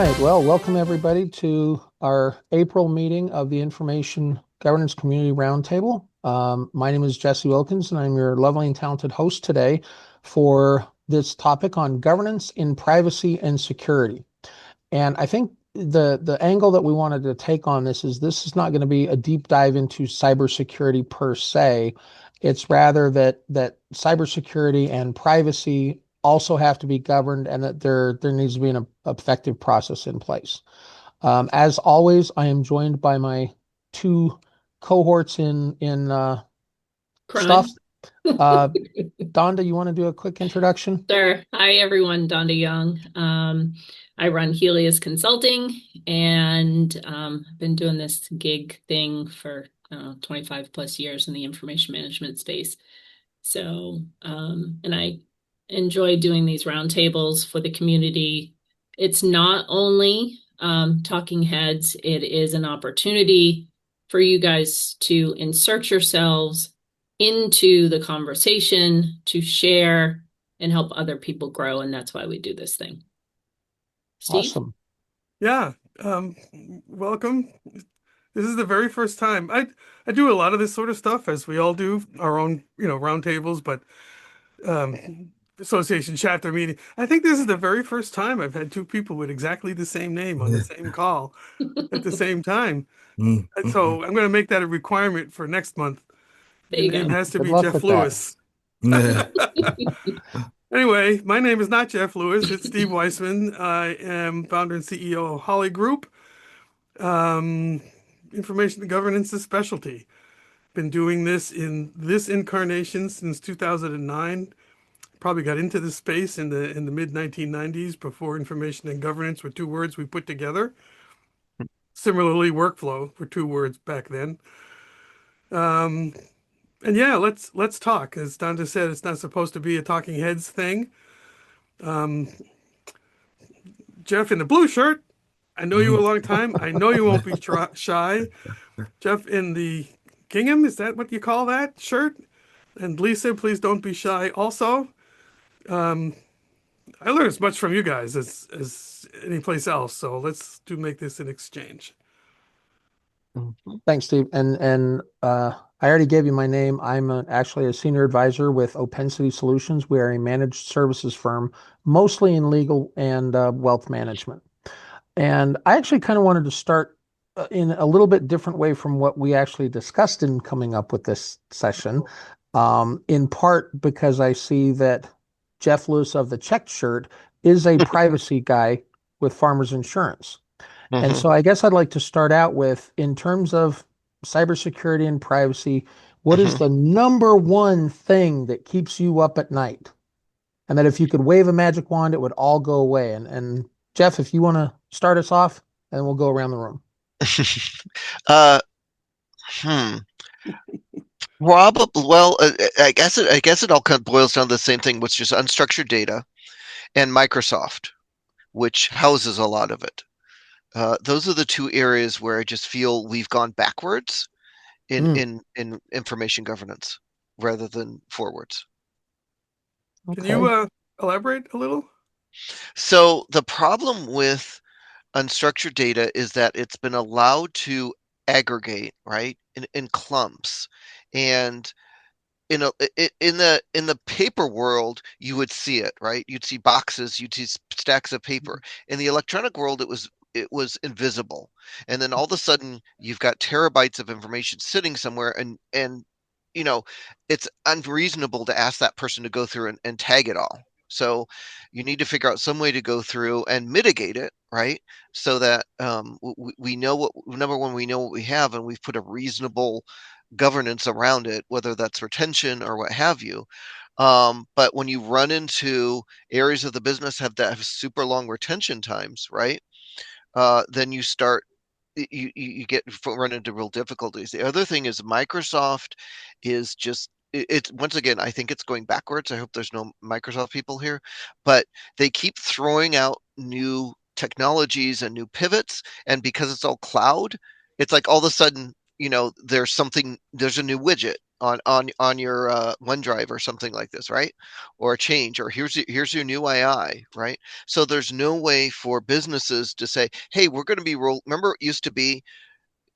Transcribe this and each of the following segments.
right, well, welcome everybody to our April meeting of the Information Governance Community Roundtable. My name is Jesse Wilkins, and I'm your lovely and talented host today for this topic on governance in privacy and security. And I think the angle that we wanted to take on this is not going to be a deep dive into cybersecurity per se. It's rather that cybersecurity and privacy also have to be governed, and that there needs to be an effective process in place. As always, I am joined by my two cohorts in stuff. Crime. Uh, Donda, you want to do a quick introduction? Sure. Hi, everyone. Donda Young. I run Helios Consulting, and I've been doing this gig thing for 25 plus years in the information management space. And I enjoy doing these roundtables for the community. It's not only talking heads, it is an opportunity for you guys to insert yourselves into the conversation, to share and help other people grow. And that's why we do this thing. Steve? Awesome. Yeah, um, welcome. This is the very first time. I do a lot of this sort of stuff, as we all do, our own, roundtables, but association chapter meeting. I think this is the very first time I've had two people with exactly the same name on the same call at the same time. And so I'm going to make that a requirement for next month. There The you name go. has to Good be luck Jeff with that. Lewis. Anyway, my name is not Jeff Lewis. It's Steve Weissman. I am founder and CEO of Holly Group. Um, Information governance is specialty. Been doing this in this incarnation since 2009. Probably got into this space in the mid 1990s before information and governance were two words we put together. Similarly, workflow were two words back then. Um, and yeah, let's talk. As Don just said, it's not supposed to be a talking heads thing. Um, Jeff in the blue shirt. I know you a long time. I know you won't be shy. Jeff in the gingham, is that what you call that shirt? And Lisa, please don't be shy. Also, um, I learned as much from you guys as any place else. So let's do make this an exchange. Thanks, Steve. And I already gave you my name. I'm actually a senior advisor with Opensity Solutions. We are a managed services firm, mostly in legal and wealth management. And I actually kind of wanted to start in a little bit different way from what we actually discussed in coming up with this session. In part because I see that Jeff Lewis of the checked shirt is a privacy guy with Farmers Insurance. And Mhm. so I guess I'd like to start out with, in terms of cybersecurity and privacy, what is Mhm. the number one thing that keeps you up at night? And that if you could wave a magic wand, it would all go away. And Jeff, if you want to start us off, and we'll go around the room. Uh, hmm. Probably. Well, I guess it all kind of boils down to the same thing, which is unstructured data and Microsoft, which houses a lot of it. Those are the two areas where I just feel we've gone backwards in Mm, in information governance rather than forwards. Can you okay. elaborate a little? So the problem with unstructured data is that it's been allowed to aggregate, right, in clumps. And in the paper world, you would see it, right? You'd see boxes, you'd see stacks of paper. In the electronic world, it was invisible. And then all of a sudden, you've got terabytes of information sitting somewhere, and you know, it's unreasonable to ask that person to go through and tag it all. So you need to figure out some way to go through and mitigate it, right? So that we know what, number one, we know what we have, and we've put a reasonable governance around it, whether that's retention or what have you. But when you run into areas of the business that have super long retention times, right? Then you start you get run into real difficulties. The other thing is Microsoft is just it's once again, I think it's going backwards. I hope there's no Microsoft people here, but they keep throwing out new technologies and new pivots, and because it's all cloud, it's like all of a sudden, there's a new widget, on your OneDrive or something like this, right? Or a change, or here's your new AI, right? So there's no way for businesses to say, hey, we're going to be remember it used to be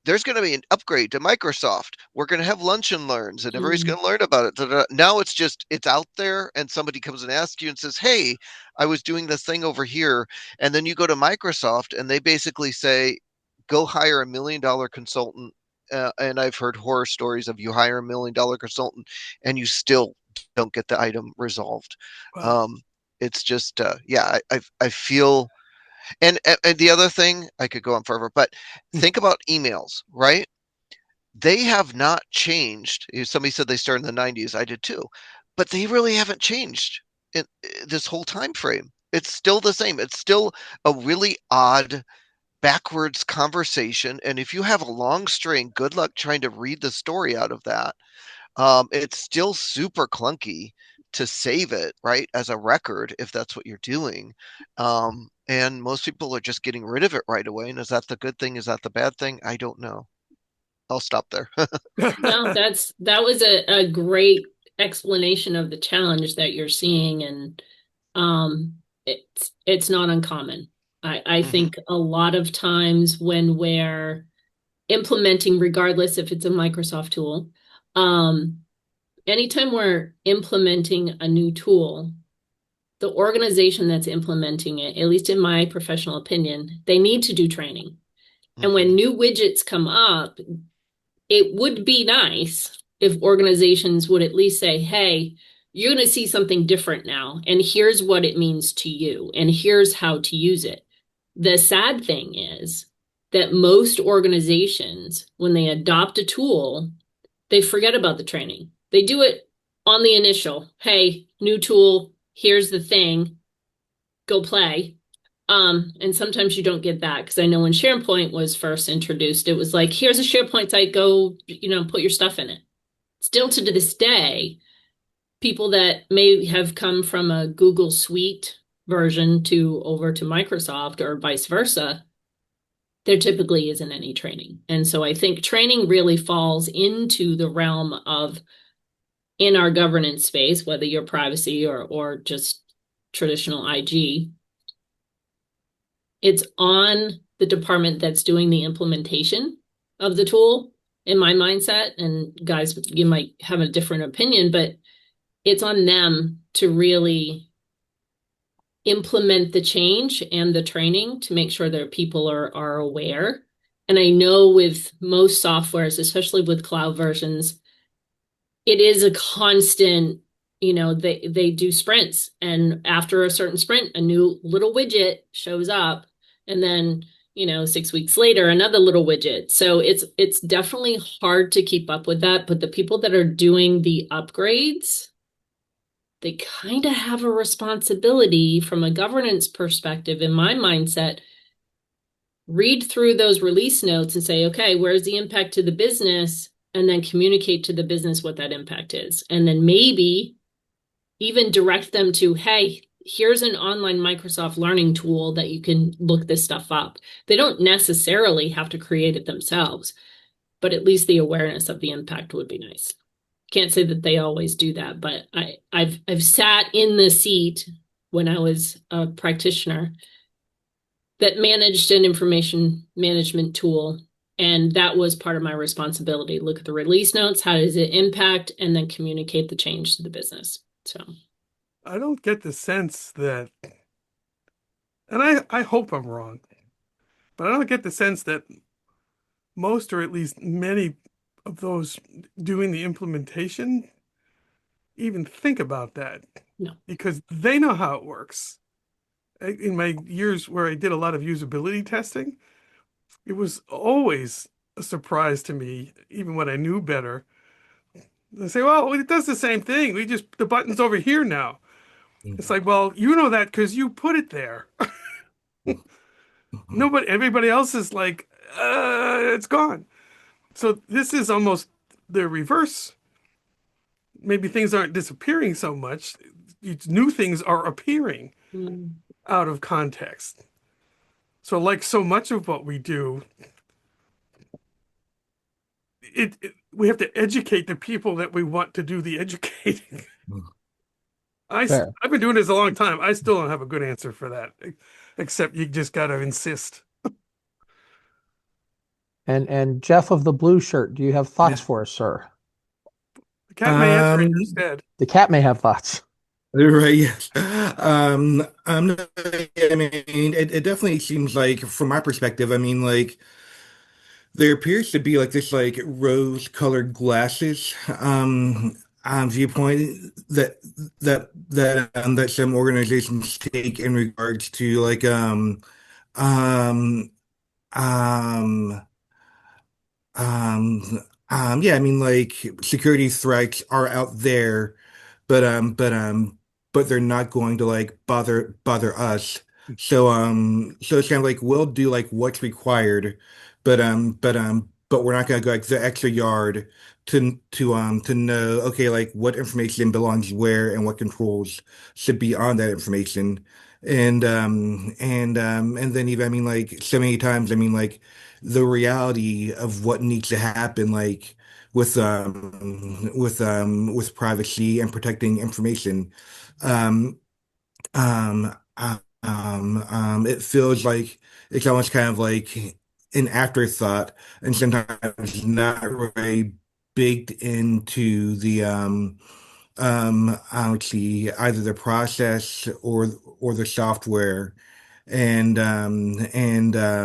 there's going to be an upgrade to Microsoft. We're going to have lunch and learns, and everybody's going to learn about it. Now it's just it's out there, and somebody comes and asks you and says, "Hey, I was doing this thing over here," and then you go to Microsoft, and they basically say, "Go hire $1 million consultant." And I've heard horror stories of you hire $1 million consultant, and you still don't get the item resolved. Wow. It's just, yeah, I feel and the other thing, I could go on forever, but think about emails, right? They have not changed. Somebody said they started in the 90s. I did too. But they really haven't changed in this whole time frame. It's still the same. It's still a really odd backwards conversation. And if you have a long string, good luck trying to read the story out of that. It's still super clunky to save it, right, as a record, if that's what you're doing. And most people are just getting rid of it right away. And is that the good thing? Is that the bad thing? I don't know. I'll stop there. No, that was a great explanation of the challenge that you're seeing, and it's not uncommon. I Mhm. think a lot of times when we're implementing, regardless if it's a Microsoft tool, anytime we're implementing a new tool, the organization that's implementing it, at least in my professional opinion, they need to do training. And when Mhm. new widgets come up, it would be nice if organizations would at least say, hey, you're going to see something different now, and here's what it means to you, and here's how to use it. The sad thing is that most organizations, when they adopt a tool, they forget about the training. They do it on the initial, hey, new tool, here's the thing, go play. And sometimes you don't get that, because I know when SharePoint was first introduced, it was like, here's a SharePoint site, go, put your stuff in it. Still to this day, people that may have come from a Google Suite version to over to Microsoft or vice versa, there typically isn't any training. And so I think training really falls into the realm of, in our governance space, whether you're privacy or just traditional IG, it's on the department that's doing the implementation of the tool, in my mindset. And guys, you might have a different opinion, but it's on them to really implement the change and the training to make sure that people are aware. And I know with most softwares, especially with cloud versions, it is a constant, they do sprints, and after a certain sprint, a new little widget shows up, and then 6 weeks later another little widget. So it's definitely hard to keep up with that, but the people that are doing the upgrades, they kind of have a responsibility from a governance perspective, in my mindset. Read through those release notes and say, okay, where's the impact to the business? And then communicate to the business what that impact is. And then maybe even direct them to, hey, here's an online Microsoft learning tool that you can look this stuff up. They don't necessarily have to create it themselves, but at least the awareness of the impact would be nice. Can't say that they always do that, but I've sat in the seat when I was a practitioner that managed an information management tool. And that was part of my responsibility. Look at the release notes. How does it impact? And then communicate the change to the business. So I don't get the sense that, and I hope I'm wrong, but I don't get the sense that most, or at least many of those doing the implementation even think about that, no. because they know how it works. In my years where I did a lot of usability testing, it was always a surprise to me, even when I knew better. They say, well, it does the same thing. The button's over here now. It's like, well, you know that because you put it there. Nobody, everybody else is like, it's gone. So this is almost the reverse. Maybe things aren't disappearing so much. New things are appearing Mm. out of context. So like so much of what we do, we have to educate the people that we want to do the educating. Fair. I've been doing this a long time. I still don't have a good answer for that, except you just got to insist. And Jeff of the blue shirt, do you have thoughts Yeah. for us, sir? The cat may answer it Um, instead. The cat may have thoughts. right, yes. No, I mean, it definitely seems like, from my perspective, I mean, like, there appears to be like this like rose-colored glasses viewpoint that some organizations take in regards to like um um yeah, I mean, like, security threats are out there, but but they're not going to like bother us. So it's kind of like we'll do like what's required, but we're not gonna go like the extra yard to know, okay, like what information belongs where and what controls should be on that information. And then even, I mean, like, so many times, I mean, like, the reality of what needs to happen, like, with privacy and protecting information. Um, it feels like it's almost kind of like an afterthought, and sometimes not really baked into the actually either the process or the software. And yeah,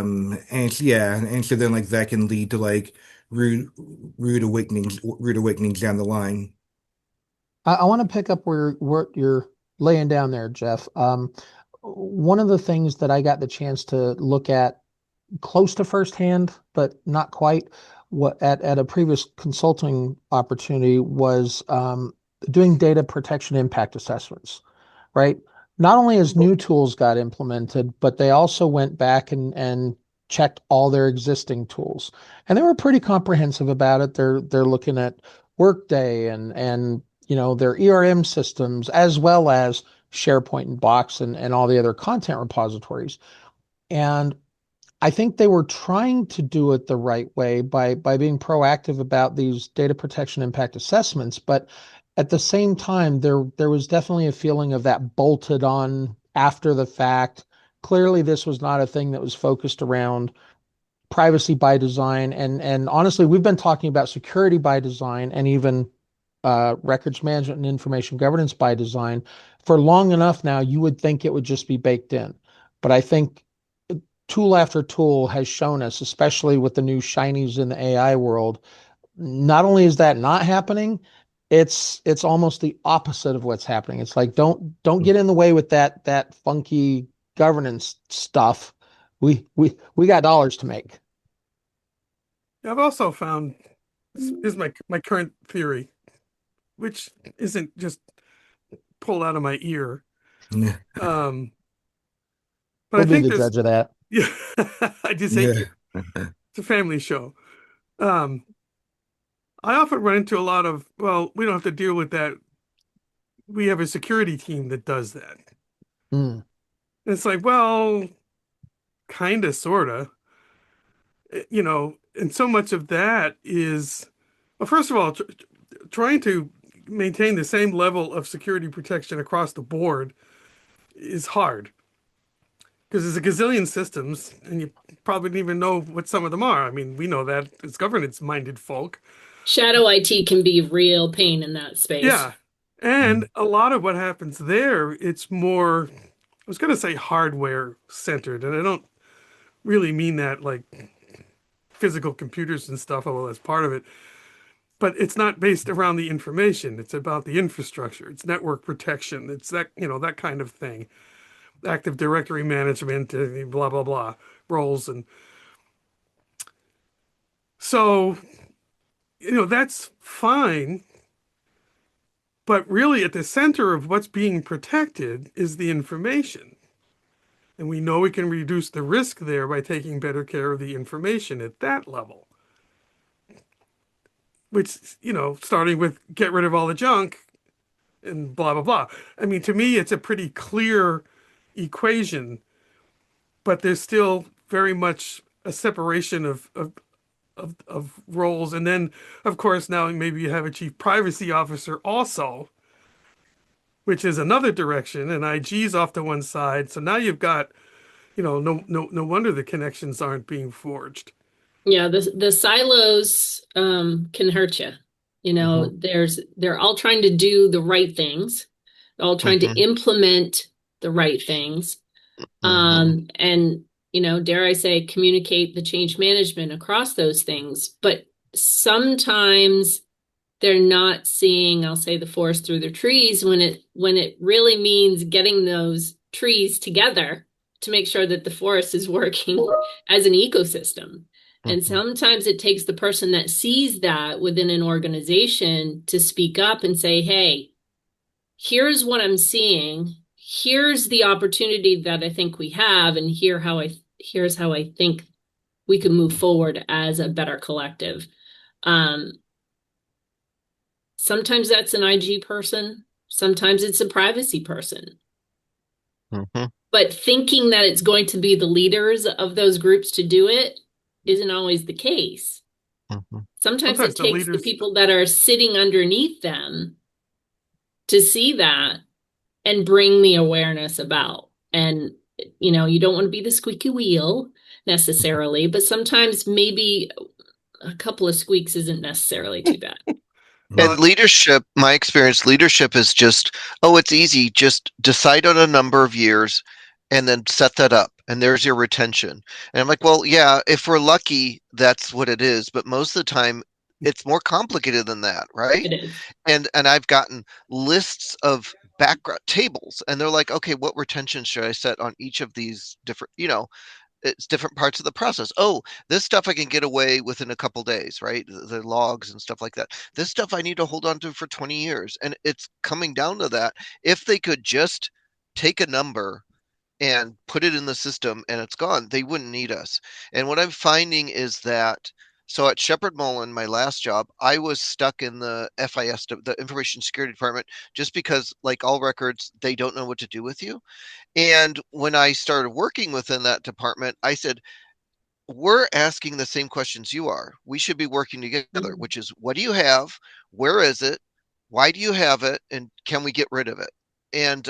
and so then like that can lead to like rude awakenings down the line. I want to pick up where you're laying down there, Jeff. One of the things that I got the chance to look at close to firsthand, but not quite, what at a previous consulting opportunity was doing data protection impact assessments, right? Not only as new tools got implemented, but they also went back and checked all their existing tools. And they were pretty comprehensive about it. They're looking at Workday and their ERM systems, as well as SharePoint and Box and all the other content repositories. And I think they were trying to do it the right way by being proactive about these data protection impact assessments, but at the same time, there was definitely a feeling of that bolted on after the fact. Clearly, this was not a thing that was focused around privacy by design, and honestly, we've been talking about security by design and even records management and information governance by design for long enough now. You would think it would just be baked in, but I think tool after tool has shown us, especially with the new shinies in the AI world, not only is that not happening, it's almost the opposite of what's happening. It's like don't get in the way with that funky governance stuff. We got dollars to make. I've also found, this is my current theory, which isn't just pulled out of my ear. Yeah. But I We'll be think the this, judge of that. yeah, I just hate Yeah. you. It's a family show. Um, I often run into a lot of, well, we don't have to deal with that. We have a security team that does that. Mm. It's like, well, kind of, sort of, and so much of that is, well, first of all, trying to maintain the same level of security protection across the board is hard because there's a gazillion systems and you probably don't even know what some of them are. I mean, we know that as governance-minded folk. Shadow IT can be real pain in that space. Yeah. And a lot of what happens there, it's more, I was going to say hardware centered, and I don't really mean that like physical computers and stuff, although that's part of it. But it's not based around the information. It's about the infrastructure. It's network protection. It's that kind of thing. Active Directory management, blah, blah, blah, roles. And so, that's fine. But really, at the center of what's being protected is the information. And we know we can reduce the risk there by taking better care of the information at that level. Which, starting with get rid of all the junk and blah, blah, blah. I mean, to me, it's a pretty clear equation, but there's still very much a separation of of roles. And then, of course, now maybe you have a chief privacy officer also, which is another direction, and IG's off to one side. So now you've got, no wonder the connections aren't being forged. Yeah, the silos can hurt you. They're all trying to do the right things, all trying to Mm-hmm. implement the right things. Mm-hmm. And dare I say, communicate the change management across those things. But sometimes they're not seeing, I'll say, the forest through the trees when it really means getting those trees together to make sure that the forest is working as an ecosystem. And Mm-hmm. sometimes it takes the person that sees that within an organization to speak up and say, hey, here's what I'm seeing. Here's the opportunity that I think we have, and here's how I think we can move forward as a better collective. Um, Sometimes that's an IG person, sometimes it's a privacy person. Mm-hmm. But thinking that it's going to be the leaders of those groups to do it isn't always the case. Mm-hmm. Sometimes Sometimes it the takes the leaders, people that are sitting underneath them to see that and bring the awareness about. And, you don't want to be the squeaky wheel necessarily, but sometimes maybe a couple of squeaks isn't necessarily too bad. well, And leadership, my experience, leadership is just, oh, it's easy. Just decide on a number of years and then set that up. And there's your retention. And I'm like, well, yeah, if we're lucky, that's what it is. But most of the time, it's more complicated than that, right? It is. And I've gotten lists of background tables, and they're like, okay, what retention should I set on each of these different, it's different parts of the process. Oh, this stuff I can get away within a couple days, right? The logs and stuff like that. This stuff I need to hold on to for 20 years. And it's coming down to that. If they could just take a number and put it in the system and it's gone, they wouldn't need us. And what I'm finding is that, so at Shepherd Mullen, my last job, I was stuck in the FIS, the Information Security Department, just because, like all records, they don't know what to do with you. And when I started working within that department, I said, we're asking the same questions you are. We should be working together, Mhm. which is, what do you have? Where is it? Why do you have it? And can we get rid of it? And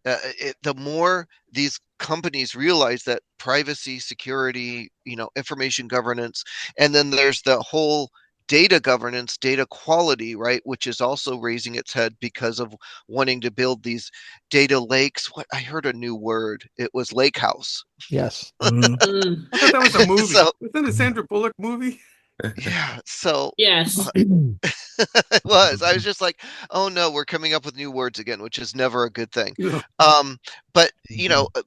the more these companies realize that privacy, security, information governance, and then there's the whole data governance, data quality, right, which is also raising its head because of wanting to build these data lakes. What, I heard a new word. It was lake house. Yes. Mhm. Mm, I thought that was a movie. So Wasn't it a Sandra Bullock movie? yeah, so yes. it was. I was just like, oh no, we're coming up with new words again, which is never a good thing. No. But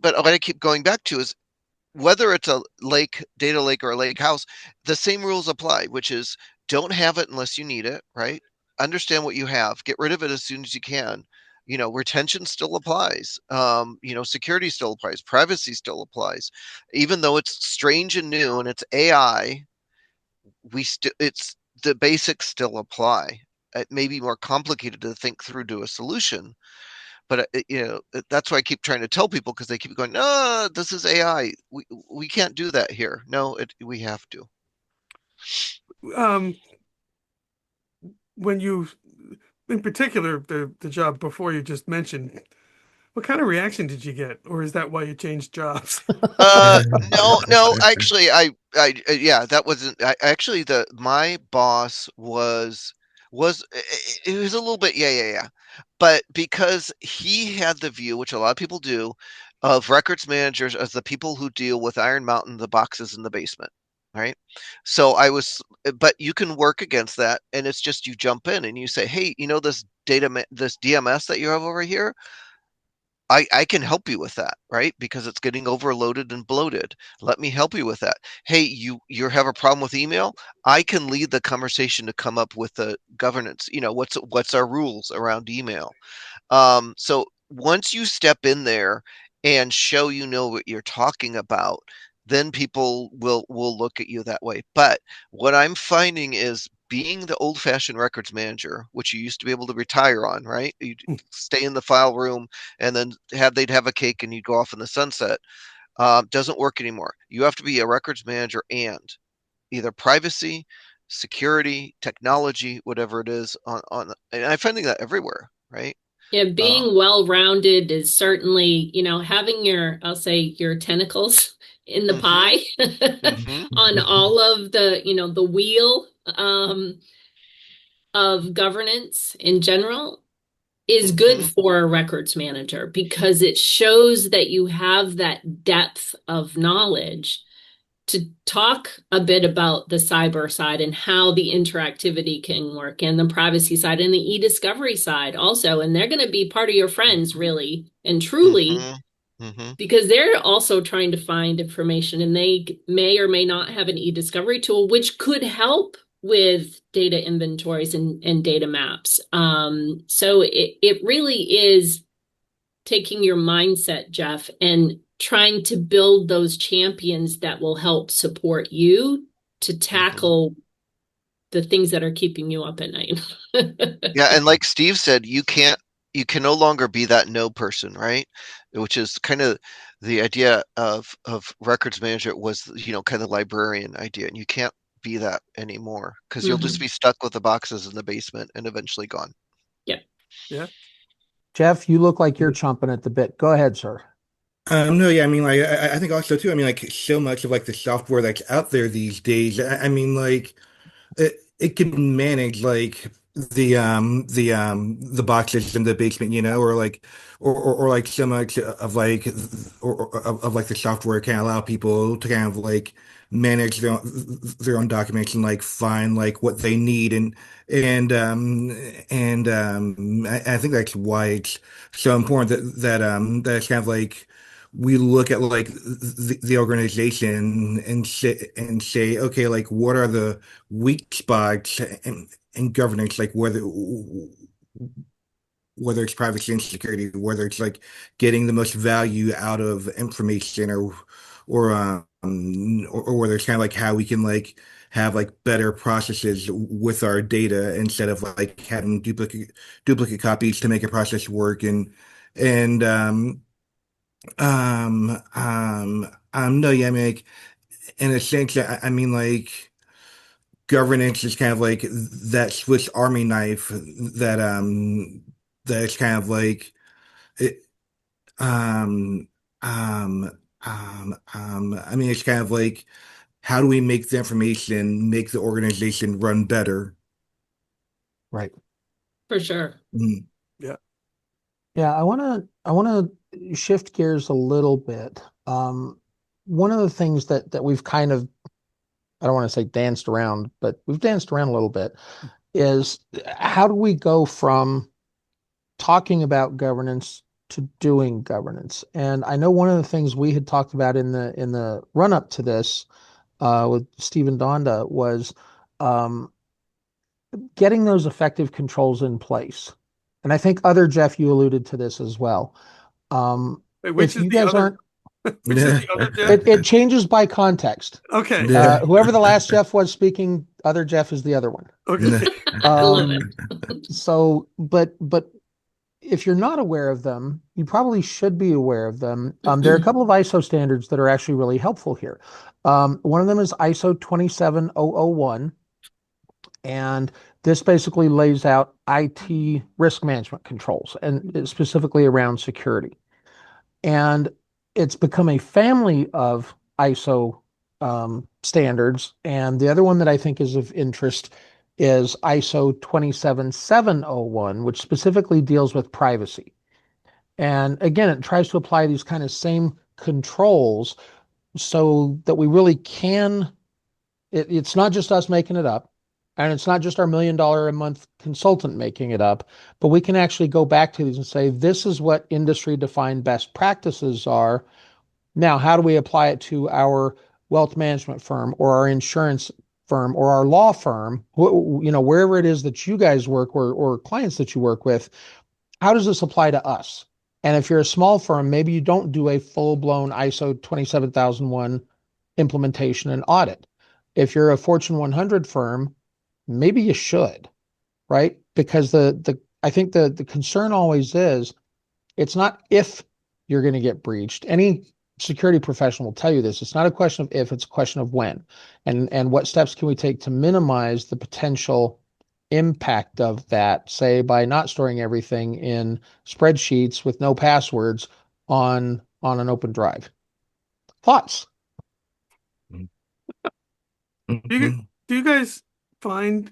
but what I keep going back to is, whether it's a data lake or a lake house, the same rules apply, which is, don't have it unless you need it, right? Understand what you have, get rid of it as soon as you can. Retention still applies. Security still applies, privacy still applies. Even though it's strange and new and it's AI, it's the basics still apply. It may be more complicated to think through to a solution, but that's why I keep trying to tell people, because they keep going, no, this is AI. We can't do that here. No, we have to. Um, when you, in particular, the job before you just mentioned, what kind of reaction did you get, or is that why you changed jobs? No, no, actually, yeah, that wasn't, actually, my boss it was a little bit, yeah. But because he had the view, which a lot of people do, of records managers as the people who deal with Iron Mountain, the boxes in the basement, right? So but you can work against that, and it's just, you jump in and you say, hey, this DMS that you have over here, I can help you with that, right? Because it's getting overloaded and bloated. Let me help you with that. Hey, you have a problem with email? I can lead the conversation to come up with the governance. What's our rules around email? So once you step in there and show what you're talking about, then people will look at you that way. But what I'm finding is, being the old-fashioned records manager, which you used to be able to retire on, right? You'd stay in the file room and then they'd have a cake and you'd go off in the sunset. Doesn't work anymore. You have to be a records manager and either privacy, security, technology, whatever it is and I'm finding that everywhere, right? Yeah, being well-rounded is certainly, having I'll say your tentacles in the Mm-hmm. pie Mm-hmm. on all of the wheel of governance in general is good Mm-hmm. for a records manager because it shows that you have that depth of knowledge to talk a bit about the cyber side and how the interactivity can work and the privacy side and the e-discovery side also. And they're going to be part of your friends, really and truly, Mm-hmm. Mm-hmm. because they're also trying to find information and they may or may not have an e-discovery tool, which could help with data inventories and data maps. So it really is taking your mindset, Jeff, and trying to build those champions that will help support you to tackle the things that are keeping you up at night. Yeah, and like Steve said, you can no longer be that no person, right? Which is kind of the idea of records management was, kind of librarian idea, and you can't be that anymore because you'll just be stuck with the boxes in the basement and eventually gone. Yeah. Yeah. Jeff, you look like you're chomping at the bit. Go ahead, sir. No, yeah, I mean, like, I think also too, I mean, like, so much of like the software that's out there these days, I mean, like, it can manage like the boxes in the basement, or like or like so much of like of like the software can allow people to kind of like manage their own documents and like find like what they need and I think that's why it's so important that it's kind of like we look at like the organization and say, okay, like what are the weak spots and governance, like whether it's privacy and security, whether it's like getting the most value out of information or whether it's kind of like how we can like have like better processes with our data instead of like having duplicate copies to make a process work and no, yeah, I mean, like in a sense, I mean like governance is kind of like that Swiss Army knife that it's kind of like it um I mean it's kind of like how do we make the information make the organization run better? Right. For sure. Mm. Yeah. Yeah, I want to shift gears a little bit. One of the things that we've kind of, I don't want to say danced around, but we've danced around a little bit, is how do we go from talking about governance to doing governance? And I know one of the things we had talked about in the run up to this with Steve and Donda was um, getting those effective controls in place. And I think Jeff, you alluded to this as well. Wait, which If is you the guys other? aren't, Which is the other Jeff? it changes by context. Okay. Yeah. Whoever the last Jeff was speaking, other Jeff is the other one. Okay. I love it. So, but if you're not aware of them, you probably should be aware of them. There are a couple of ISO standards that are actually really helpful here. One of them is ISO 27001, and this basically lays out IT risk management controls and specifically around security. And it's become a family of ISO standards. And the other one that I think is of interest is ISO 27701, which specifically deals with privacy. And again, it tries to apply these kind of same controls so that we really can, it's not just us making it up. And it's not just our $1 million a month consultant making it up, but we can actually go back to these and say, this is what industry defined best practices are. Now, how do we apply it to our wealth management firm or our insurance firm or our law firm, wherever it is that you guys work or clients that you work with? How does this apply to us? And if you're a small firm, maybe you don't do a full-blown ISO 27001 implementation and audit. If you're a Fortune 100 firm, maybe you should, right? Because I think the concern always is it's not if you're going to get breached. Any security professional will tell you this. It's not a question of if, it's a question of when. And what steps can we take to minimize the potential impact of that, say by not storing everything in spreadsheets with no passwords on an open drive? Thoughts? Do you guys find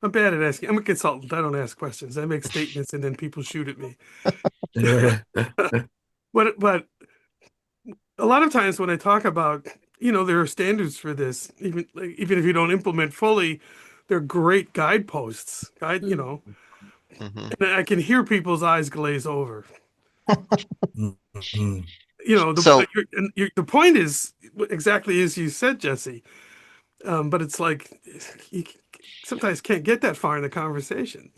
I'm bad at asking. I'm a consultant. I don't ask questions. I make statements and then people shoot at me. But a lot of times when I talk about, there are standards for this, even if you don't implement fully, they're great guideposts. Mhm. And I can hear people's eyes glaze over. So The point is exactly as you said, Jesse. But it's like you sometimes can't get that far in the conversation.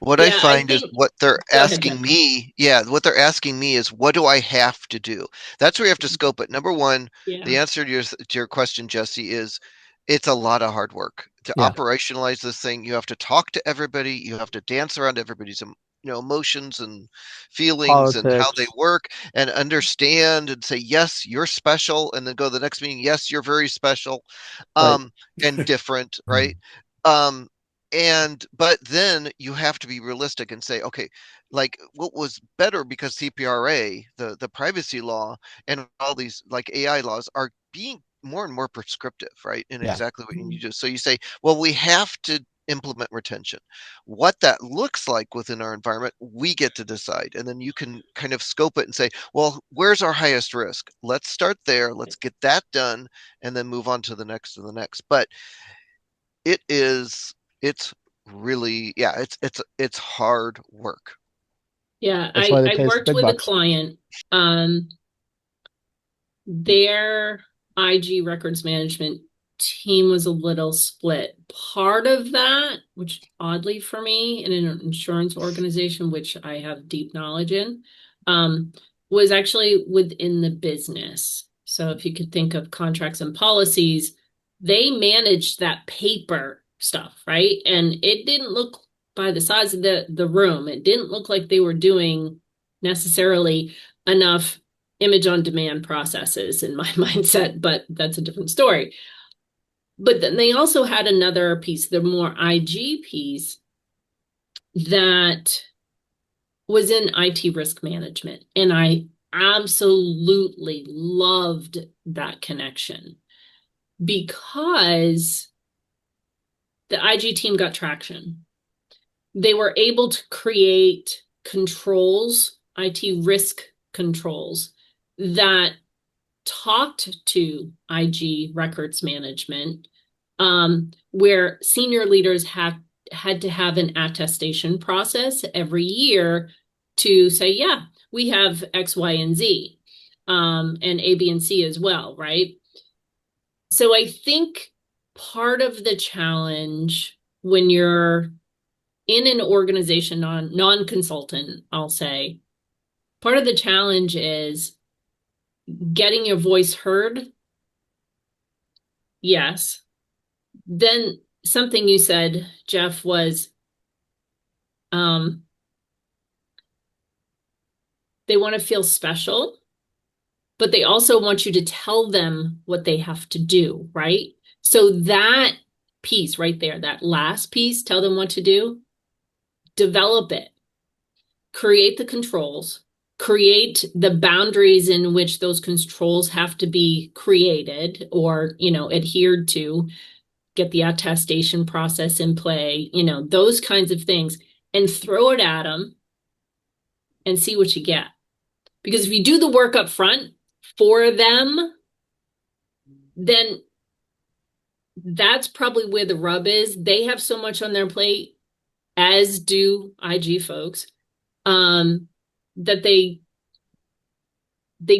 what I Yeah, I find is think, what they're go ahead, Jeff. asking me, yeah, what they're asking me is what do I have to do? That's where you have to scope it. Number one, Yeah. the answer to your question, Jesse, is it's a lot of hard work to Yeah. operationalize this thing. You have to talk to everybody. You have to dance around everybody's emotions and feelings and how they Politics. work and understand and say, yes, you're special. And then go to the next meeting. Yes, you're very special, Right. and different, right? Um, but then you have to be realistic and say, okay, like what was better because CPRA, the privacy law, and all these like AI laws are being more and more prescriptive, right? In Yeah. exactly what you need to do. So you say, well, we have to implement retention. What that looks like within our environment, we get to decide. And then you can kind of scope it and say, well, where's our highest risk? Let's start there. Let's get that done and then move on to the next and the next. But it's really, yeah, it's hard work. Yeah, That's why they I pay us the worked big with a bucks. client. Their IG records management team was a little split. Part of that, which oddly for me in an insurance organization, which I have deep knowledge in, was actually within the business. So if you could think of contracts and policies, they managed that paper stuff, right? And it didn't look, by the size of the room, it didn't look like they were doing necessarily enough image on demand processes in my mindset, but that's a different story. But then they also had another piece, the more IG piece, that was in IT risk management. And I absolutely loved that connection because the IG team got traction. They were able to create controls, IT risk controls that talked to IG records management, where senior leaders had to have an attestation process every year to say, yeah, we have X, Y, and Z, and A, B, and C as well, right? So I think part of the challenge when you're in an organization, non-consultant, I'll say, part of the challenge is getting your voice heard. Yes. Then something you said, Jeff, was they want to feel special, but they also want you to tell them what they have to do, right? So that piece right there, that last piece, tell them what to do, develop it, create the controls, create the boundaries in which those controls have to be created or, adhered to, get the attestation process in play, those kinds of things, and throw it at them and see what you get. Because if you do the work up front for them, then that's probably where the rub is. They have so much on their plate, as do IG folks, that they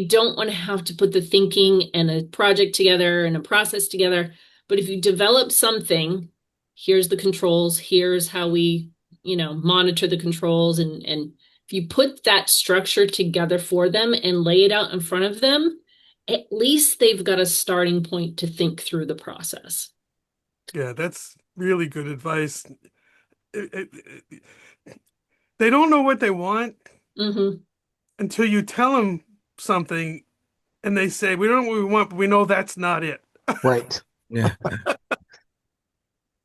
don't want to have to put the thinking and a project together and a process together. But if you develop something, here's the controls, here's how we, monitor the controls. And if you put that structure together for them and lay it out in front of them, at least they've got a starting point to think through the process. Yeah, that's really good advice. They don't know what they want. Mm-hmm. until you tell them something and they say, we don't know what we want, but we know that's not it. Right. Yeah.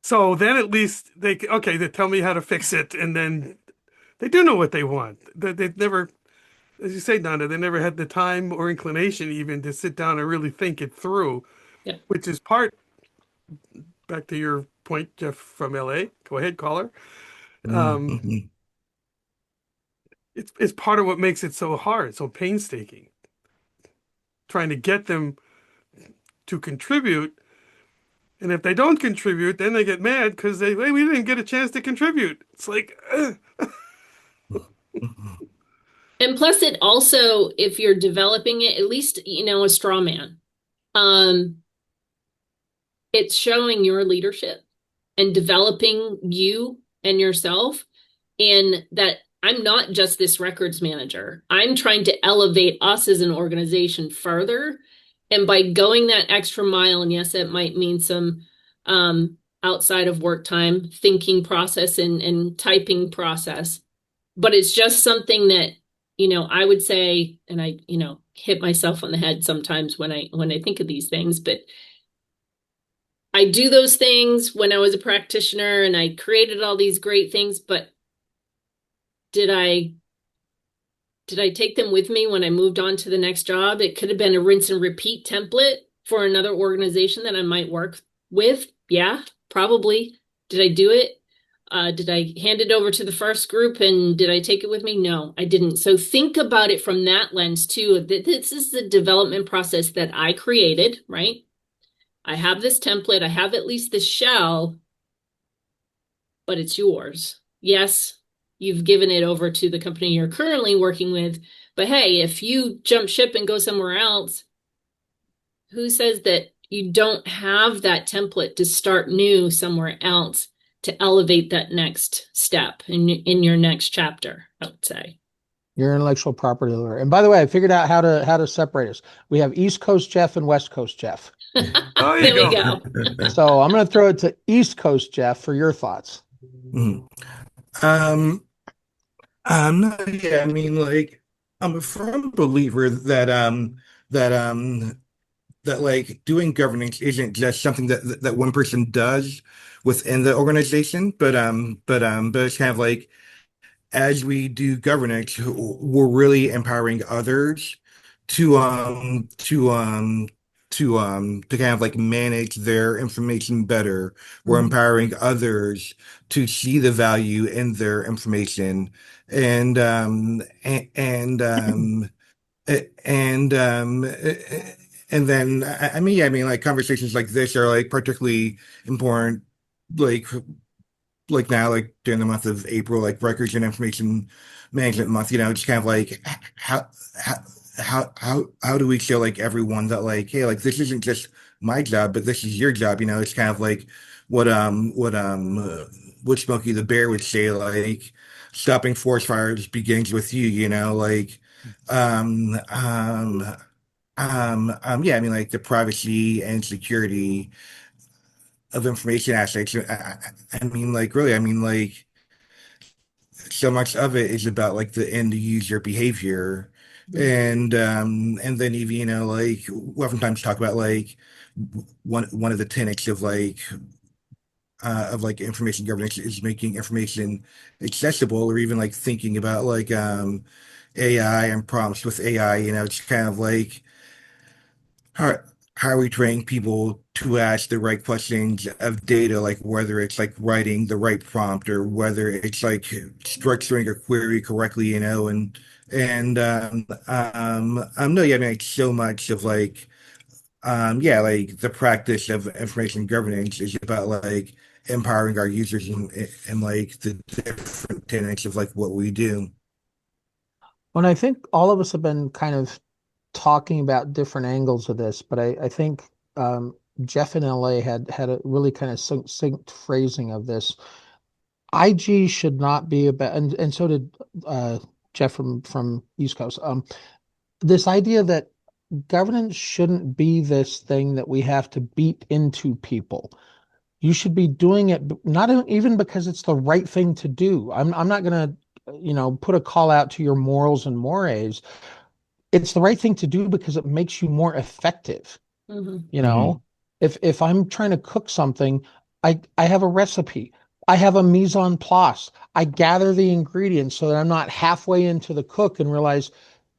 So then at least okay, they tell me how to fix it. And then they do know what they want. They've never, as you say, Donda, they never had the time or inclination even to sit down and really think it through, Yeah. which is part, back to your point, Jeff from LA. Go ahead, caller. Mhm. It's part of what makes it so hard, so painstaking, trying to get them to contribute. And if they don't contribute, then they get mad because we didn't get a chance to contribute. It's like, And plus it also, if you're developing it, at least, a straw man, um, it's showing your leadership and developing you and yourself in that I'm not just this records manager. I'm trying to elevate us as an organization further. And by going that extra mile, and yes, it might mean some outside of work time thinking process and typing process, but it's just something that, I would say, and I, hit myself on the head sometimes when I think of these things, but I do those things when I was a practitioner and I created all these great things, but did I take them with me when I moved on to the next job? It could have been a rinse and repeat template for another organization that I might work with. Yeah, probably. Did I do it? Did I hand it over to the first group and did I take it with me? No, I didn't. So think about it from that lens too. This is the development process that I created, right? I have this template. I have at least the shell, but it's yours. Yes, you've given it over to the company you're currently working with, but hey, if you jump ship and go somewhere else, who says that you don't have that template to start new somewhere else to elevate that next step in your next chapter, I would say. Your intellectual property lawyer. And by the way, I figured out how to separate us. We have East Coast Jeff and West Coast Jeff. oh, you There we go. go. So I'm going to throw it to East Coast Jeff for your thoughts. Mhm. Um, no, yeah, I mean, like, I'm a firm believer that that like doing governance isn't just something that one person does within the organization, but it's kind of like as we do governance, we're really empowering others to to kind of like manage their information better. We're Mhm. empowering others to see the value in their information and and and then I mean like conversations like this are like particularly important like now, like during the month of April, like records and information management month, it's kind of like how how how do we show like everyone that like, hey, like this isn't just my job, but this is your job, it's kind of like what Smokey the Bear would say, like stopping forest fires begins with you, like um um yeah, I mean like the privacy and security of information aspects. I mean, like, really, I mean, like, so much of it is about like the end user behavior, and then even like we oftentimes talk about like one of the tenets of like information governance is making information accessible, or even like thinking about like AI and prompts with AI. It's kind of like how how are we training people to ask the right questions of data, like whether it's like writing the right prompt or whether it's like structuring a query correctly, no, yeah, I mean, like so much of like yeah, like the practice of information governance is about like empowering our users and like the different tenets of like what we do. When I think all of us have been kind of talking about different angles of this, but I think Jeff in LA had a really kind of succinct phrasing of this. IG should not be about, and so did Jeff from East Coast. This idea that governance shouldn't be this thing that we have to beat into people. You should be doing it not even because it's the right thing to do. I'm not going to put a call out to your morals and mores, it's the right thing to do because it makes you more effective. Mhm. You know, if I'm trying to cook something, I have a recipe. I have a mise en place. I gather the ingredients so that I'm not halfway into the cook and realize,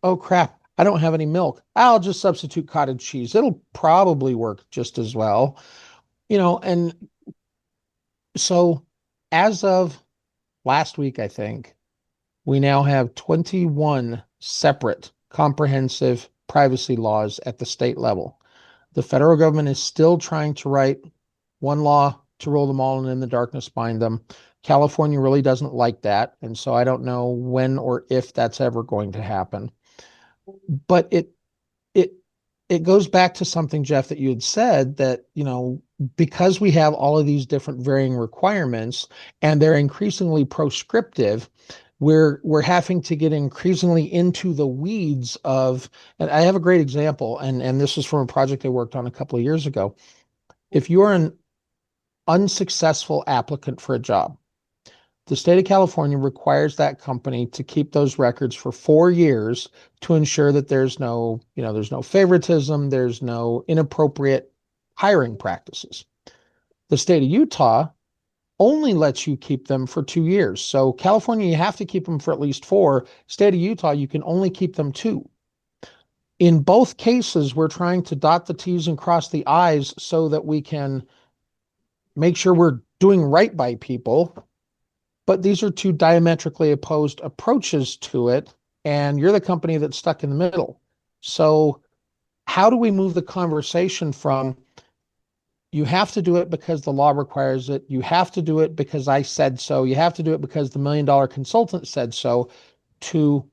oh crap, I don't have any milk. I'll just substitute cottage cheese. It'll probably work just as well. And so as of last week, I think we now have 21 separate comprehensive privacy laws at the state level. The federal government is still trying to write one law to rule them all and in the darkness bind them. California really doesn't like that. And so I don't know when or if that's ever going to happen. But it it goes back to something, Jeff, that you had said that, because we have all of these different varying requirements and they're increasingly proscriptive, we're having to get increasingly into the weeds of, and I have a great example, and this is from a project I worked on a couple of years ago. If you're an unsuccessful applicant for a job, the state of California requires that company to keep those records for 4 years to ensure that there's no favoritism, there's no inappropriate hiring practices. The state of Utah only lets you keep them for 2 years. So California, you have to keep them for at least 4. State of Utah, you can only keep them 2. In both cases, we're trying to dot the T's and cross the I's so that we can make sure we're doing right by people. But these are two diametrically opposed approaches to it, and you're the company that's stuck in the middle. So how do we move the conversation from, you have to do it because the law requires it, you have to do it because I said so, you have to do it because the $1 million consultant said so, to,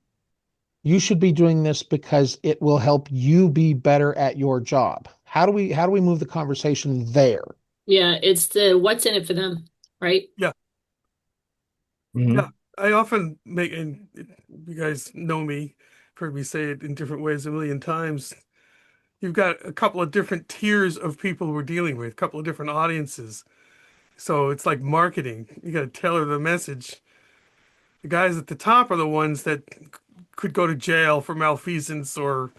you should be doing this because it will help you be better at your job? How do we move the conversation there? Yeah, it's the what's in it for them, right? Yeah. Mhm. Yeah. I often make, and you guys know me, heard me say it in different ways a million times. You've got a couple of different tiers of people we're dealing with, a couple of different audiences. So it's like marketing. You got to tailor the message. The guys at the top are the ones that could go to jail for malfeasance or,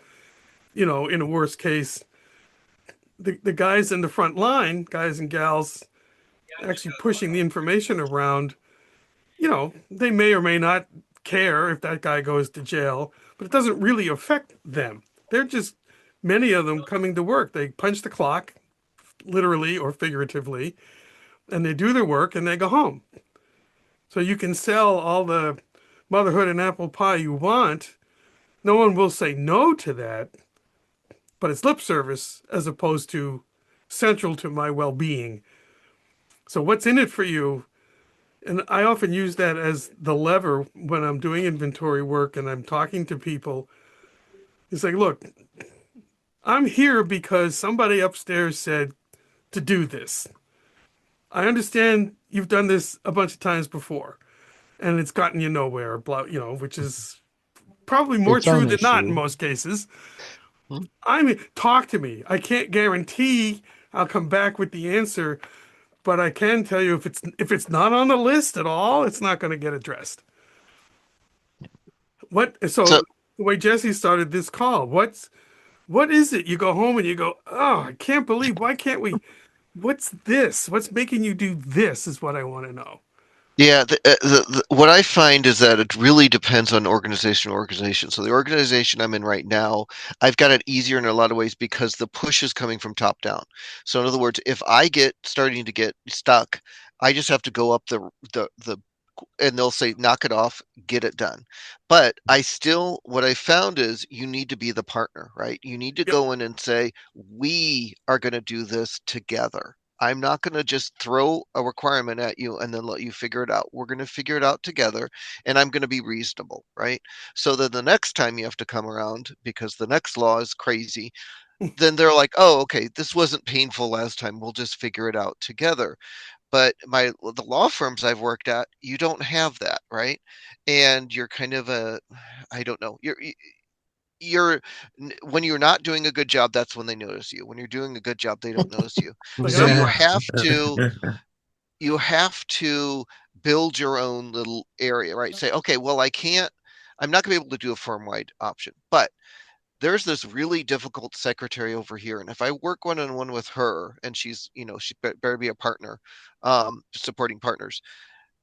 in a worst case, the guys in the front line, guys and gals actually pushing the information around, they may or may not care if that guy goes to jail, but it doesn't really affect them. They're just, many of them coming to work. They punch the clock, literally or figuratively, and they do their work and they go home. So you can sell all the motherhood and apple pie you want. No one will say no to that, but it's lip service as opposed to central to my well-being. So what's in it for you? And I often use that as the lever when I'm doing inventory work and I'm talking to people. It's like, look, I'm here because somebody upstairs said to do this. I understand you've done this a bunch of times before and it's gotten you nowhere, blah, which is probably more Its true own than not in issue. most cases. I mean, talk to me. I can't guarantee I'll come back with the answer, but I can tell you if it's not on the list at all, it's not going to get addressed. So So the way Jesse started this call, what is it? You go home and you go, oh, I can't believe, why can't we? What's this? What's making you do this is what I want to know. yeah, what I find is that it really depends on organization to organization. So the organization I'm in right now, I've got it easier in a lot of ways because the push is coming from top down. So in other words, if I get starting to get stuck, I just have to go up the and they'll say knock it off, get it done. But what I found is you need to be the partner, right? You need to Yep. go in and say we are going to do this together. I'm not going to just throw a requirement at you and then let you figure it out. We're going to figure it out together and I'm going to be reasonable, right? So that the next time you have to come around because the next law is crazy, then they're like, oh, okay, this wasn't painful last time. We'll just figure it out together. But the law firms I've worked at, you don't have that, right? And you're kind of I don't know, you're when you're not doing a good job, that's when they notice you. When you're doing a good job, they don't notice you. Like, So I'm Yeah. you have to build your own little area, right? Say, okay, well, I'm not gonna be able to do a firm-wide option, but there's this really difficult secretary over here, and if I work one-on-one with her, and she's, she better be a partner, supporting partners,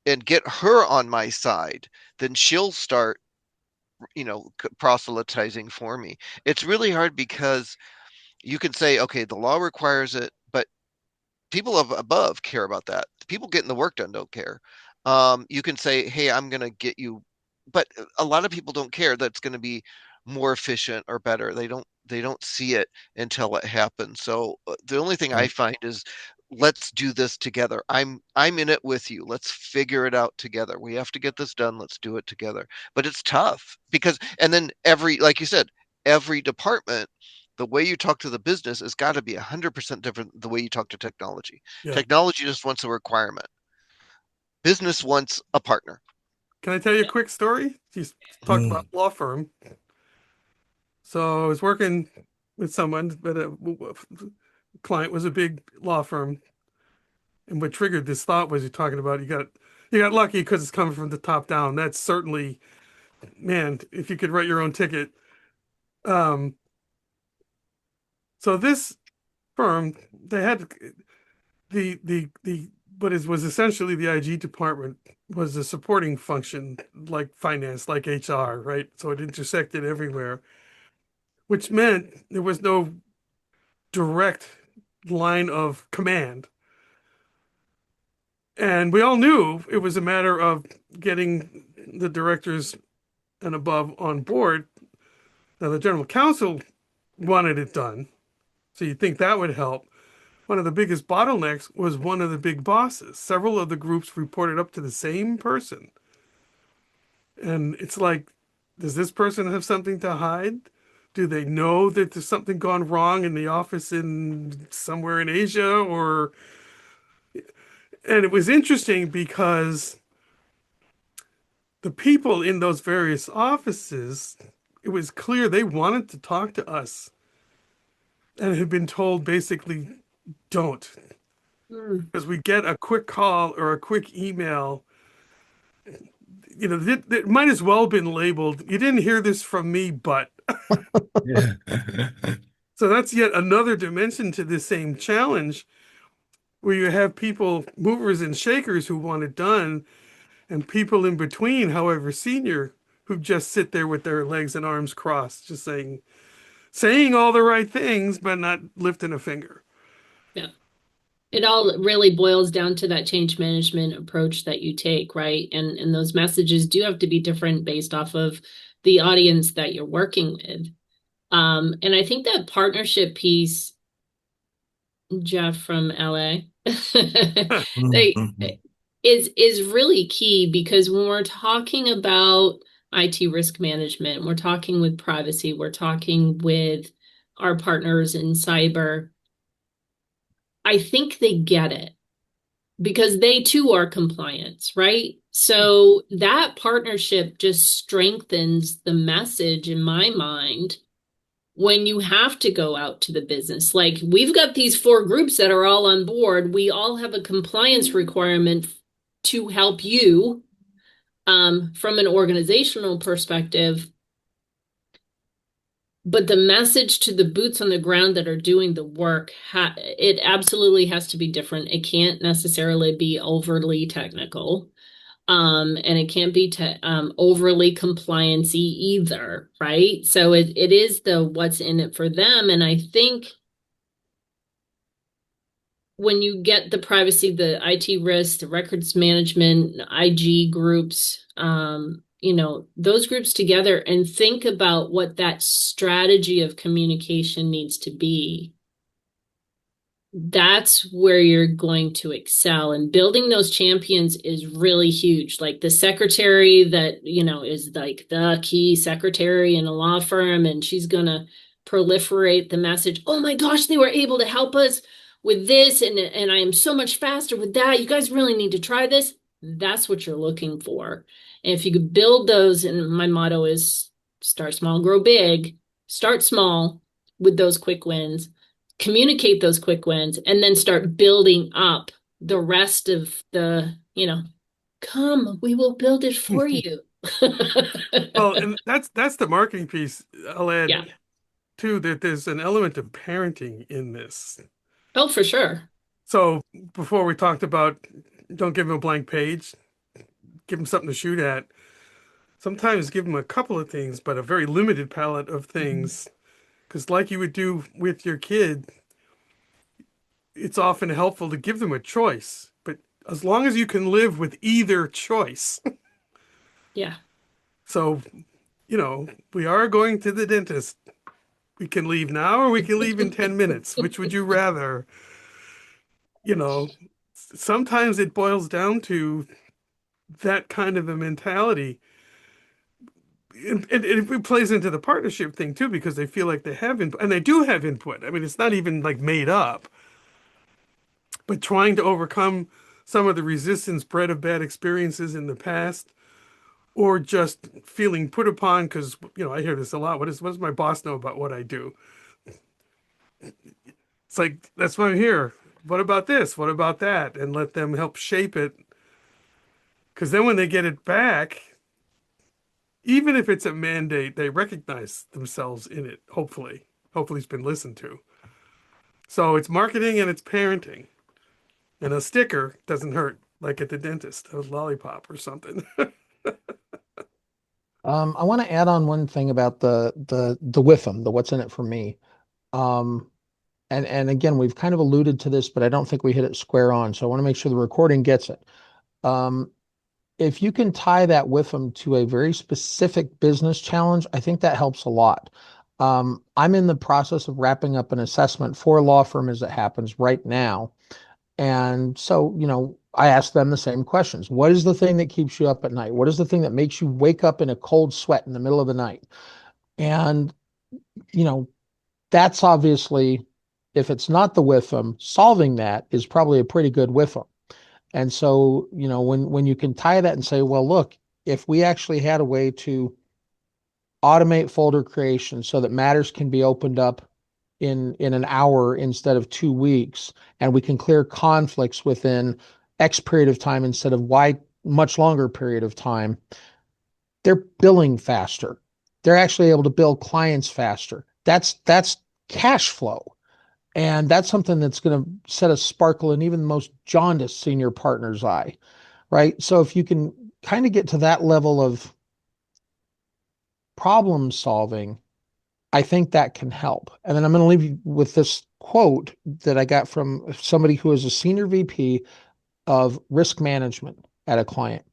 and get her on my side, then she'll start, proselytizing for me. It's really hard because you can say, okay, the law requires it, but people above care about that. People getting the work done don't care. You can say, hey, I'm going to get you, but a lot of people don't care that's going to be more efficient or better. They don't see it until it happens. So the only thing I find is, let's do this together. I'm in it with you. Let's figure it out together. We have to get this done. Let's do it together. But it's tough because, and then like you said, every department, the way you talk to the business has got to be 100% different the way you talk to technology. Yeah. Technology just wants a requirement. Business wants a partner. Can I tell you a quick story? You talked about law firm. So I was working with someone, but a client was a big law firm. And what triggered this thought was, you're talking about you got lucky because it's coming from the top down. That's certainly, man, if you could write your own ticket. So this firm, they had the was essentially the IG department was a supporting function, like finance, like HR, right? So it intersected everywhere, which meant there was no direct line of command. And we all knew it was a matter of getting the directors and above on board. Now, the general counsel wanted it done, so you'd think that would help. One of the biggest bottlenecks was one of the big bosses. Several of the groups reported up to the same person. And it's like, does this person have something to hide? Do they know that there's something gone wrong in the office in somewhere in Asia? And it was interesting because the people in those various offices, it was clear they wanted to talk to us and had been told basically, don't. Because we get a quick call or a quick email, it might as well have been labeled, you didn't hear this from me, but. Yeah. So that's yet another dimension to this same challenge, where you have people, movers and shakers, who want it done, and people in between, however senior, who just sit there with their legs and arms crossed, just saying all the right things, but not lifting a finger. Yeah. It all really boils down to that change management approach that you take, right? And those messages do have to be different based off of the audience that you're working with. And I think that partnership piece, Jeff from LA, is really key, because when we're talking about IT risk management, we're talking with privacy, we're talking with our partners in cyber, I think they get it, because they too are compliance, right? So that partnership just strengthens the message in my mind when you have to go out to the business. Like, we've got these 4 groups that are all on board. We all have a compliance requirement to help you from an organizational perspective. But the message to the boots on the ground that are doing the work, it absolutely has to be different. It can't necessarily be overly technical. And it can't be overly compliance-y either, right? So it is the what's in it for them. And I think when you get the privacy, the IT risk, the records management, IG groups, those groups together, and think about what that strategy of communication needs to be, that's where you're going to excel. And building those champions is really huge. Like the secretary that, is like the key secretary in a law firm, and she's going to proliferate the message. Oh my gosh, they were able to help us with this. And I am so much faster with that. You guys really need to try this. That's what you're looking for. And if you could build those, and my motto is start small, grow big. Start small with those quick wins. Communicate those quick wins, and then start building up the rest of the, Come, we will build it for you. Well, and that's the marketing piece. I'll add Yeah. too that there's an element of parenting in this. Oh, for sure. So before we talked about don't give them a blank page, give them something to shoot at. Sometimes give them a couple of things, but a very limited palette of things. Because like you would do with your kid, it's often helpful to give them a choice. But as long as you can live with either choice. Yeah. So, we are going to the dentist. We can leave now or we can leave in 10 minutes. Which would you rather? You know, sometimes it boils down to that kind of a mentality. And it plays into the partnership thing too, because they feel like they have input, and they do have input. I mean, it's not even like made up, but trying to overcome some of the resistance bred of bad experiences in the past, or just feeling put upon because, I hear this a lot. What does my boss know about what I do? It's like, that's why I'm here. What about this? What about that? And let them help shape it. Because then when they get it back, even if it's a mandate, they recognize themselves in it, hopefully. Hopefully it's been listened to. So it's marketing and it's parenting. And a sticker doesn't hurt, like at the dentist, a lollipop or something. I want to add on one thing about the with them, the what's in it for me. Um, and again, we've kind of alluded to this, but I don't think we hit it square on. So I want to make sure the recording gets it. Um, if you can tie that with them to a very specific business challenge, I think that helps a lot. I'm in the process of wrapping up an assessment for a law firm as it happens right now. And so, I ask them the same questions. What is the thing that keeps you up at night? What is the thing that makes you wake up in a cold sweat in the middle of the night? And, you know, that's obviously, if it's not the with them, solving that is probably a pretty good with them. And so, when you can tie that and say, well, look, if we actually had a way to automate folder creation so that matters can be opened up in an hour instead of 2 weeks, and we can clear conflicts within X period of time instead of Y much longer period of time, they're billing faster. They're actually able to bill clients faster. That's cash flow. And that's something that's going to set a sparkle in even the most jaundiced senior partner's eye, right? So if you can kind of get to that level of problem solving, I think that can help. And then I'm going to leave you with this quote that I got from somebody who is a senior VP of risk management at a client.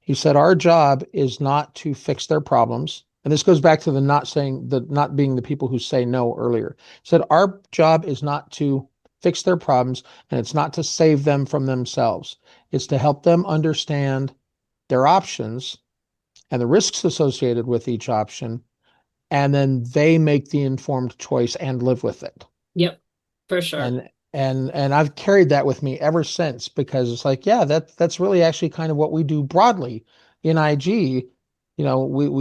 He said, our job is not to fix their problems. And this goes back to the not being the people who say no earlier. He said, our job is not to fix their problems, and it's not to save them from themselves. It's to help them understand their options and the risks associated with each option, and then they make the informed choice and live with it. Yep, for sure. And I've carried that with me ever since, because it's like, yeah, that's really actually kind of what we do broadly in IG. We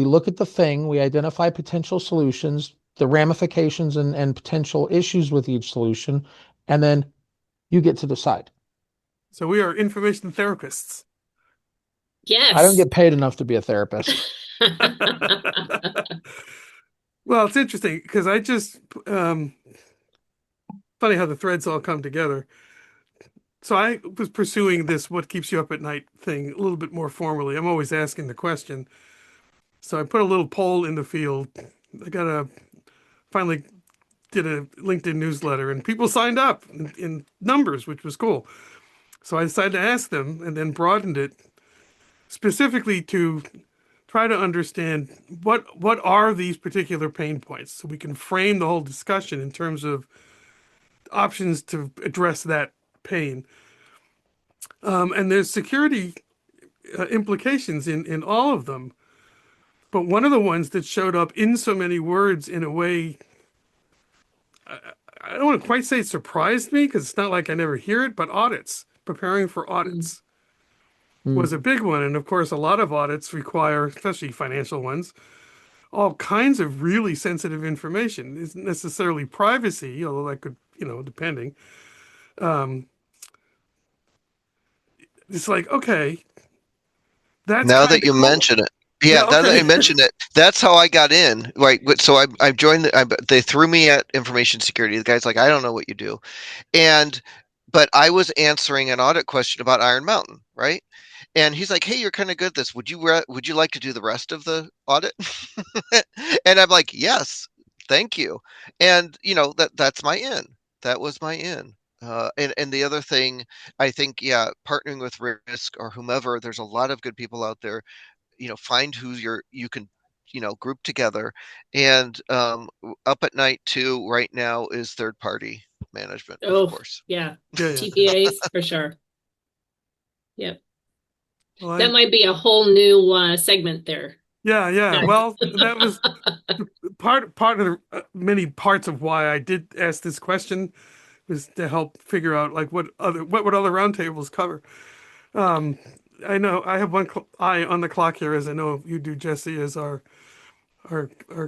look at the thing, we identify potential solutions, the ramifications and potential issues with each solution, and then you get to decide. So we are information therapists. I don't Yes. get paid enough to be a therapist. Well, it's interesting because I just, funny how the threads all come together. So I was pursuing this what keeps you up at night thing a little bit more formally. I'm always asking the question. So I put a little poll in the field. Finally did a LinkedIn newsletter and people signed up in numbers, which was cool. So I decided to ask them and then broadened it specifically to try to understand what are these particular pain points so we can frame the whole discussion in terms of options to address that pain. And there's security implications in all of them. But one of the ones that showed up in so many words in a way, I don't want to quite say surprised me because it's not like I never hear it, but audits, preparing for audits was a big one. And of course, a lot of audits require, especially financial ones, all kinds of really sensitive information. It isn't necessarily privacy, although that could, depending. It's like, okay, That's Now kind that of you cool. mention it, yeah, Yeah, now that okay. I mention it, that's how I got in. Right. So I joined. They threw me at information security. The guy's like, I don't know what you do, and but I was answering an audit question about Iron Mountain, right? And he's like, "Hey, you're kind of good at this. Would you like to do the rest of the audit?" And I'm like, "Yes, thank you." And that's my in. That was my in. And the other thing, I think, yeah, partnering with Risk or whomever, there's a lot of good people out there. Find who you can, group together. And up at night too, right now is third party management, of Oh, course. yeah. Yeah, yeah. TPAs for sure. Yep. Well, That might be a whole new segment there. yeah. Well, that was part of the many parts of why I did ask this question, was to help figure out like what would other roundtables cover. I know I have one eye on the clock here, as I know you do, Jesse, as our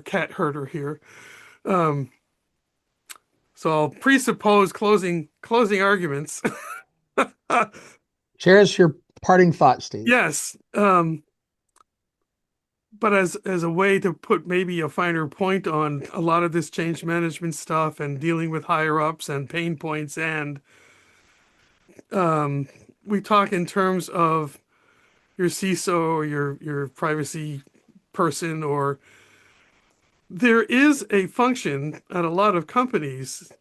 cat herder here. So I'll presuppose closing arguments. Share us your parting thoughts, Steve. Yes. But as a way to put maybe a finer point on a lot of this change management stuff and dealing with higher ups and pain points, and we talk in terms of your CISO or your privacy person, or there is a function at a lot of companies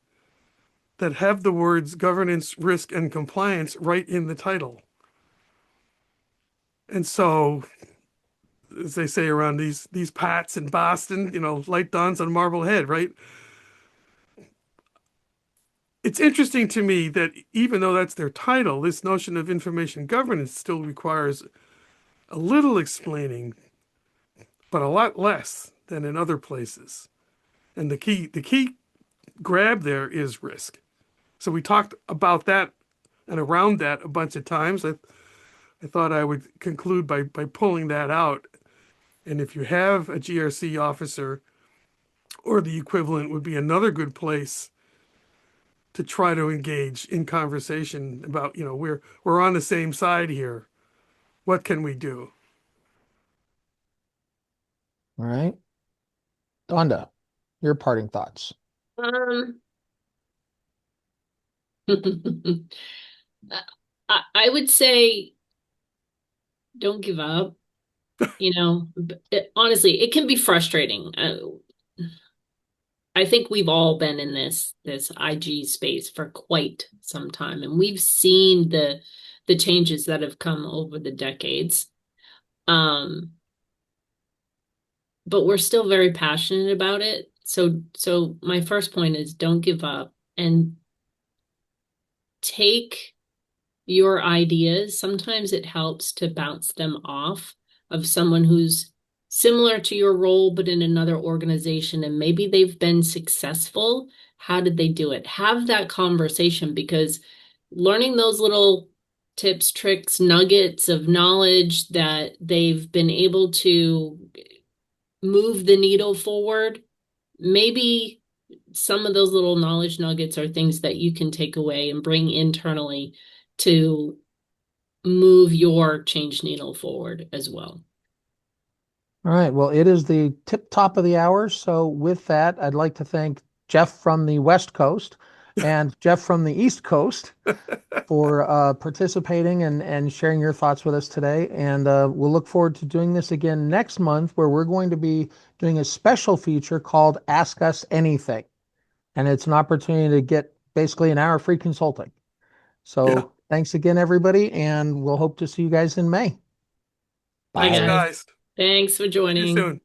that have the words governance, risk, and compliance right in the title. And so, as they say around these Pats in Boston, light dawns on Marblehead, right? It's interesting to me that even though that's their title, this notion of information governance still requires a little explaining, but a lot less than in other places. And the key grab there is risk. So we talked about that and around that a bunch of times. I thought I would conclude by pulling that out. And if you have a GRC officer or the equivalent, would be another good place to try to engage in conversation about, we're on the same side here. What can we do? All right. Donda, your parting thoughts. Um, I would say don't give up. Honestly, it can be frustrating. I think we've all been in this IG space for quite some time, and we've seen the changes that have come over the decades. But we're still very passionate about it. So my first point is don't give up and take your ideas. Sometimes it helps to bounce them off of someone who's similar to your role, but in another organization, and maybe they've been successful. How did they do it? Have that conversation, because learning those little tips, tricks, nuggets of knowledge that they've been able to move the needle forward, maybe some of those little knowledge nuggets are things that you can take away and bring internally to move your change needle forward as well. All right. Well, it is the tip top of the hour. So with that, I'd like to thank Jeff from the West Coast and Jeff from the East Coast for participating and sharing your thoughts with us today. And we'll look forward to doing this again next month, where we're going to be doing a special feature called Ask Us Anything. And it's an opportunity to get basically an hour free consulting. So thanks again, everybody. And we'll hope to see you guys in May. Bye, Thanks, guys. guys. Thanks for See you joining. soon.